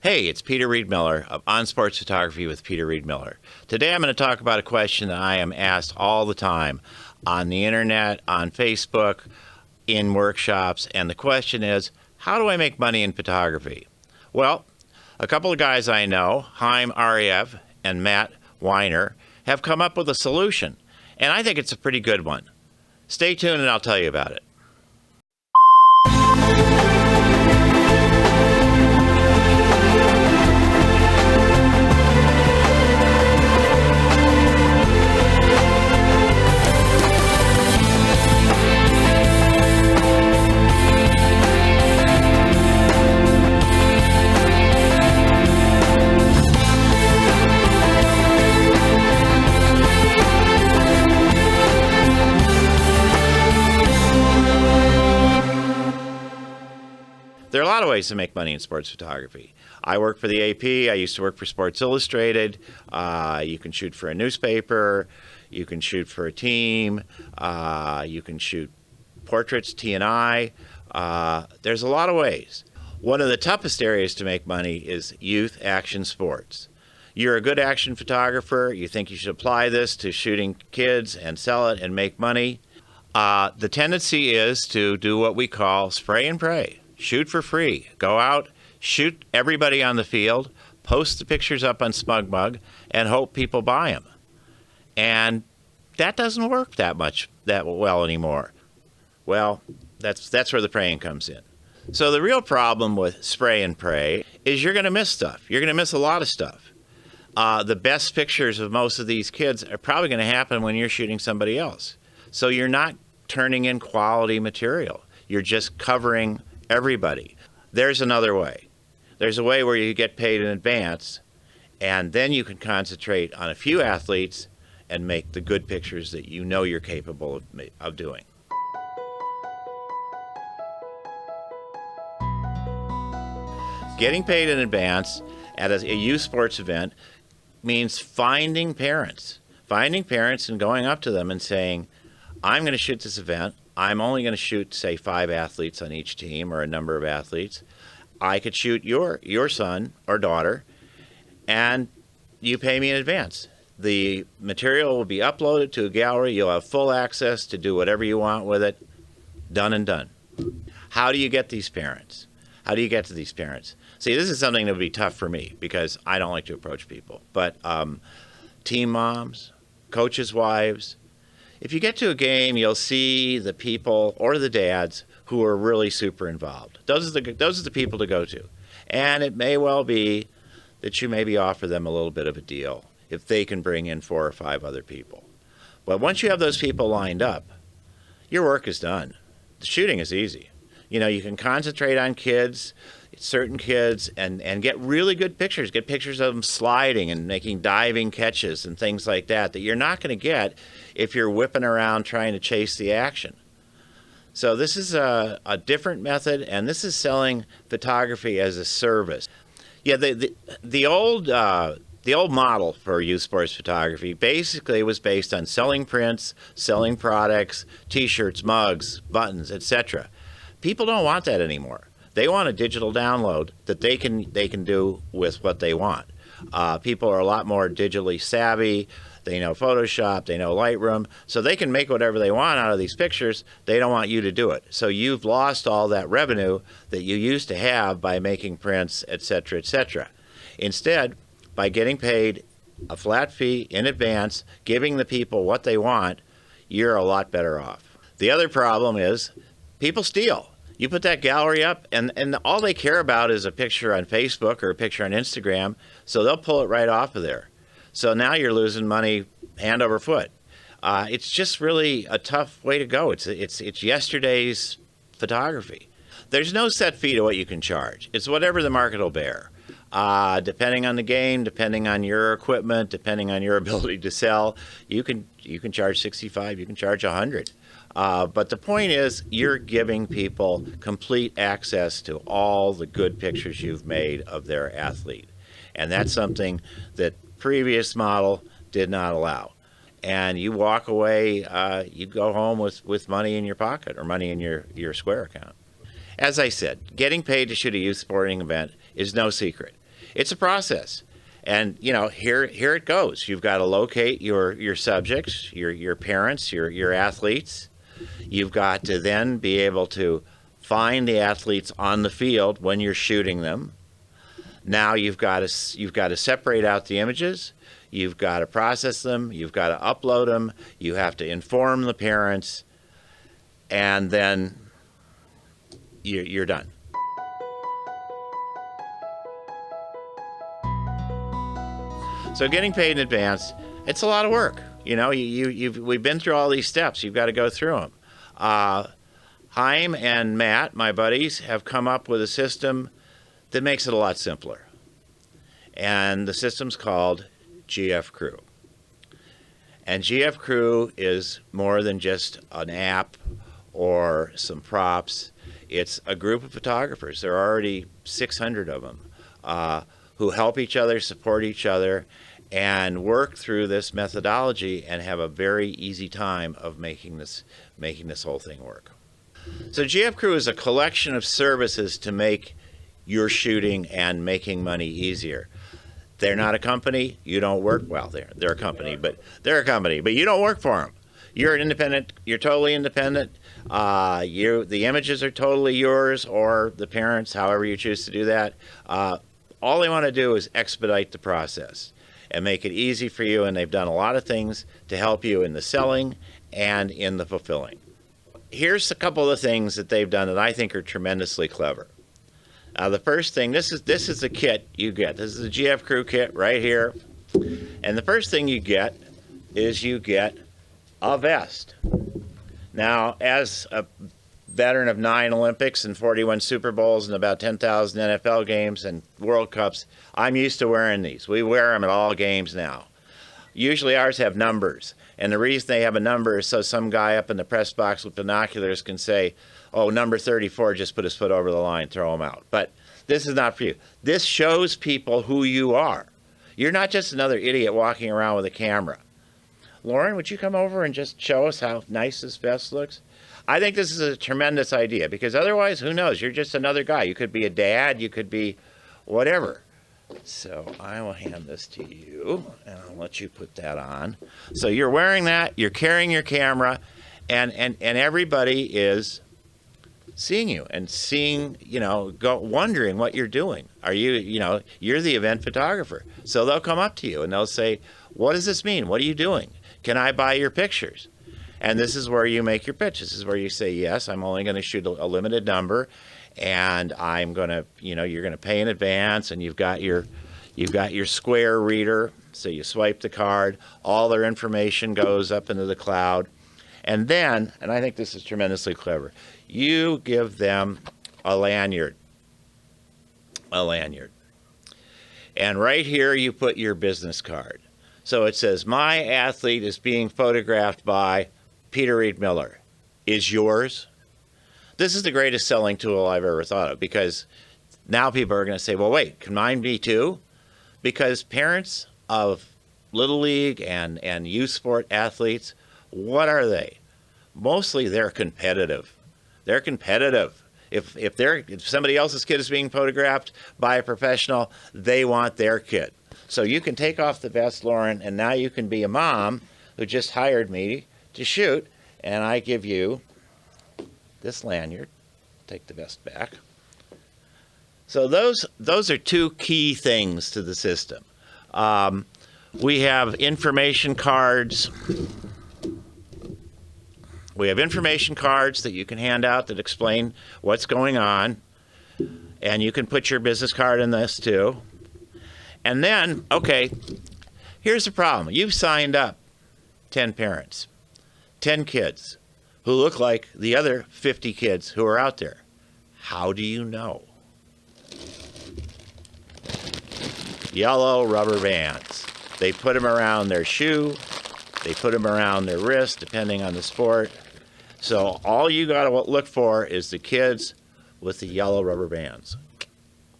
Hey, it's Peter Reed Miller of On Sports Photography with Peter Reed Miller. Today I'm going to talk about a question that I am asked all the time on the internet, on Facebook, in workshops, and the question is, how do I make money in photography? Well, a couple of guys I know, Chaim Ariev and Matt Weiner, have come up with a solution, and I think it's a pretty good one. Stay tuned and I'll tell you about it. There are a lot of ways to make money in sports photography. I work for the AP. I used to work for Sports Illustrated. You can shoot for a newspaper. You can shoot for a team. You can shoot portraits, T&I. There's a lot of ways. One of the toughest areas to make money is youth action sports. You're a good action photographer. You think you should apply this to shooting kids and sell it and make money. The tendency is to do what we call spray and pray. Shoot for free. Go out, shoot everybody on the field, post the pictures up on SmugMug, and hope people buy them. And that doesn't work that well anymore. Well, that's where the praying comes in. So the real problem with spray and pray is you're going to miss stuff. You're going to miss a lot of stuff. The best pictures of most of these kids are probably going to happen when you're shooting somebody else. So you're not turning in quality material. You're just covering everybody. There's another way. There's a way where you get paid in advance, and then you can concentrate on a few athletes and make the good pictures that you know you're capable of doing. Getting paid in advance at a youth sports event means finding parents and going up to them and saying, I'm going to shoot this event. I'm only going to shoot, say, 5 athletes on each team or a number of athletes. I could shoot your son or daughter, and you pay me in advance. The material will be uploaded to a gallery. You'll have full access to do whatever you want with it. Done and done. How do you get these parents? How do you get to these parents? See, this is something that would be tough for me because I don't like to approach people. But team moms, coaches' wives, if you get to a game, you'll see the people or the dads who are really super involved. Those are the people to go to. And it may well be that you maybe offer them a little bit of a deal if they can bring in 4 or 5 other people. But once you have those people lined up, your work is done. The shooting is easy. You know, you can concentrate on kids, certain kids, and get really good pictures. Get pictures of them sliding and making diving catches and things like that you're not going to get if you're whipping around trying to chase the action. So this is a different method, and this is selling photography as a service. Yeah, the old model for youth sports photography basically was based on selling prints, selling products, T-shirts, mugs, buttons, etc. People don't want that anymore. They want a digital download that they can do with what they want. People are a lot more digitally savvy. They know Photoshop, they know Lightroom, so they can make whatever they want out of these pictures. They don't want you to do it. So you've lost all that revenue that you used to have by making prints, etc., etc. Instead, by getting paid a flat fee in advance, giving the people what they want, you're a lot better off. The other problem is people steal. You put that gallery up, and all they care about is a picture on Facebook or a picture on Instagram, so they'll pull it right off of there. So now you're losing money hand over foot. It's just really a tough way to go. It's yesterday's photography. There's no set fee to what you can charge. It's whatever the market will bear. Depending on the game, depending on your equipment, depending on your ability to sell, you can charge $65, you can charge $100. But the point is, you're giving people complete access to all the good pictures you've made of their athlete. And that's something that previous model did not allow. And you walk away, you go home with money in your pocket or money in your Square account. As I said, getting paid to shoot a youth sporting event is no secret. It's a process. And, here it goes. You've got to locate your subjects, your parents, your athletes. You've got to then be able to find the athletes on the field when you're shooting them. Now you've got to separate out the images. You've got to process them. You've got to upload them. You have to inform the parents, and then you're done. So getting paid in advance, it's a lot of work. We've been through all these steps. You've got to go through them. Chaim and Matt, my buddies, have come up with a system that makes it a lot simpler. And the system's called GF Crew. And GF Crew is more than just an app or some props. It's a group of photographers. There are already 600 of them who help each other, support each other, and work through this methodology and have a very easy time of making this whole thing work. So GF Crew is a collection of services to make your shooting and making money easier. They're not a company. You don't work, well, they're a company, but you don't work for them. You're an independent. You're totally independent. The images are totally yours, or the parents, however you choose to do that. All they want to do is expedite the process and make it easy for you, and they've done a lot of things to help you in the selling and in the fulfilling. Here's a couple of things that they've done that I think are tremendously clever. The first thing, this is the kit you get. This is the GF Crew kit right here. And the first thing you get is you get a vest. Now, as a veteran of 9 Olympics and 41 Super Bowls and about 10,000 NFL games and World Cups, I'm used to wearing these. We wear them at all games now. Usually ours have numbers. And the reason they have a number is so some guy up in the press box with binoculars can say, oh, number 34 just put his foot over the line, throw him out. But this is not for you. This shows people who you are. You're not just another idiot walking around with a camera. Lauren, would you come over and just show us how nice this vest looks? I think this is a tremendous idea, because otherwise, who knows? You're just another guy. You could be a dad. You could be whatever. So I will hand this to you, and I'll let you put that on. So you're wearing that. You're carrying your camera, and everybody is seeing you and seeing, wondering what you're doing. Are you, you're the event photographer. So they'll come up to you and they'll say, what does this mean? What are you doing? Can I buy your pictures? And this is where you make your pitch. This is where you say, yes, I'm only going to shoot a limited number, and I'm going to, you're going to pay in advance, and you've got your Square reader. So you swipe the card, all their information goes up into the cloud. And then, and I think this is tremendously clever, you give them a lanyard. And right here you put your business card. So it says, my athlete is being photographed by Peter Reed Miller. Is yours? This is the greatest selling tool I've ever thought of, because now people are going to say, well, wait, can mine be too? Because parents of Little League and youth sport athletes, what are they? Mostly they're competitive. They're competitive. If somebody else's kid is being photographed by a professional, they want their kid. So you can take off the vest, Lauren, and now you can be a mom who just hired me to shoot, and I give you this lanyard. Take the vest back. So those are two key things to the system. We have information cards. We have information cards that you can hand out that explain what's going on, and you can put your business card in this too. And then, okay, here's the problem. You've signed up 10 parents, 10 kids who look like the other 50 kids who are out there. How do you know? Yellow rubber bands. They put them around their shoe. They put them around their wrist, depending on the sport. So all you got to look for is the kids with the yellow rubber bands.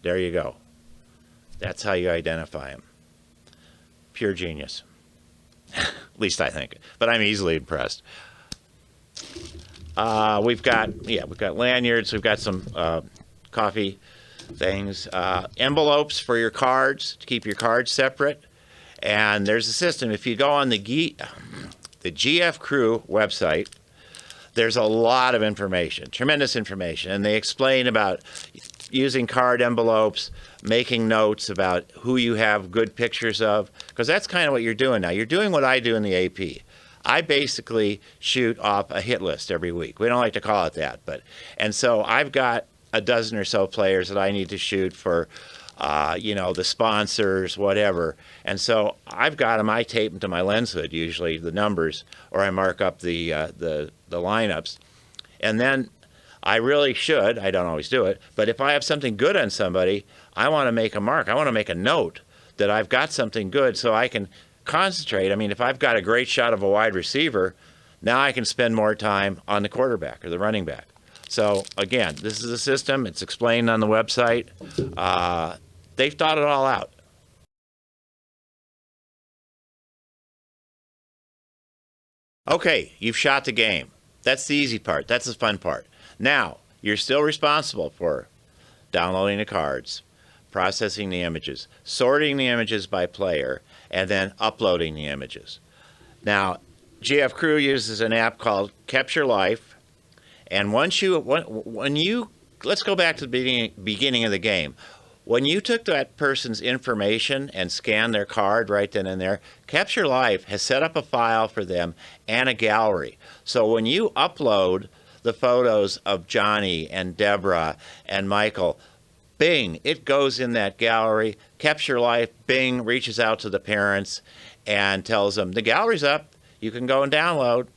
There you go. That's how you identify them. Pure genius. At least I think. But I'm easily impressed. We've got lanyards. We've got some coffee things, envelopes for your cards, to keep your cards separate. And there's a system. If you go on the GF Crew website, there's a lot of information, tremendous information. And they explain about using card envelopes, making notes about who you have good pictures of, because that's kind of what you're doing now. You're doing what I do in the AP. I basically shoot off a hit list every week. We don't like to call it that, and so I've got a dozen or so players that I need to shoot for, the sponsors, whatever. And so I've got them. I tape them to my lens hood, usually the numbers, or I mark up the lineups, and then I really should. I don't always do it, but if I have something good on somebody, I want to make a mark. I want to make a note that I've got something good so I can concentrate. I mean, if I've got a great shot of a wide receiver, now I can spend more time on the quarterback or the running back. So again, this is a system. It's explained on the website. They've thought it all out. Okay, you've shot the game. That's the easy part. That's the fun part. Now, you're still responsible for downloading the cards, processing the images, sorting the images by player, and then uploading the images. Now, GF Crew uses an app called Capture Life, and when you let's go back to the beginning of the game. When you took that person's information and scanned their card right then and there, Capture Life has set up a file for them and a gallery. So when you upload the photos of Johnny and Deborah and Michael, bing, it goes in that gallery. Capture Life, bing, reaches out to the parents and tells them, the gallery's up, you can go and download.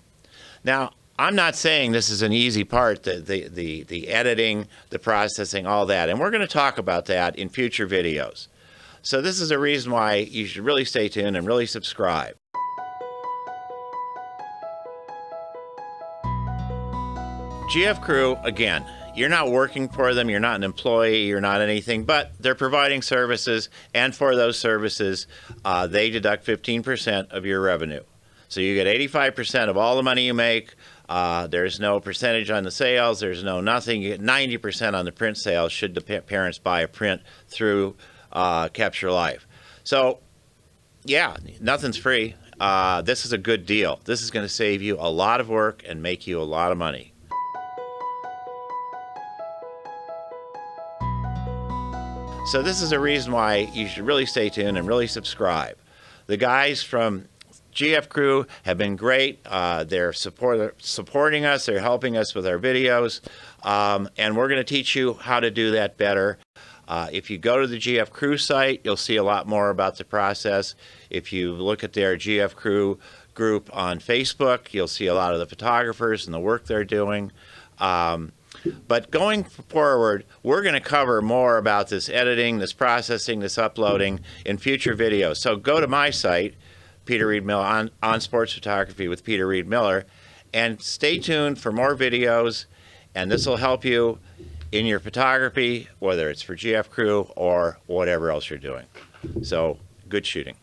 Now, I'm not saying this is an easy part, the editing, the processing, all that. And we're going to talk about that in future videos. So this is a reason why you should really stay tuned and really subscribe. GF Crew, again, you're not working for them, you're not an employee, you're not anything, but they're providing services, and for those services, they deduct 15% of your revenue. So you get 85% of all the money you make. There's no percentage on the sales, there's no nothing. You get 90% on the print sales should the parents buy a print through Capture Life. So, yeah, nothing's free. This is a good deal. This is going to save you a lot of work and make you a lot of money. So this is a reason why you should really stay tuned and really subscribe. The guys from GF Crew have been great. They're supporting us. They're helping us with our videos. And we're going to teach you how to do that better. If you go to the GF Crew site, you'll see a lot more about the process. If you look at their GF Crew group on Facebook, you'll see a lot of the photographers and the work they're doing. But going forward, we're going to cover more about this editing, this processing, this uploading in future videos. So go to my site, Peter Reed Miller, on Sports Photography with Peter Reed Miller, and stay tuned for more videos, and this will help you in your photography, whether it's for GF Crew or whatever else you're doing. So, good shooting.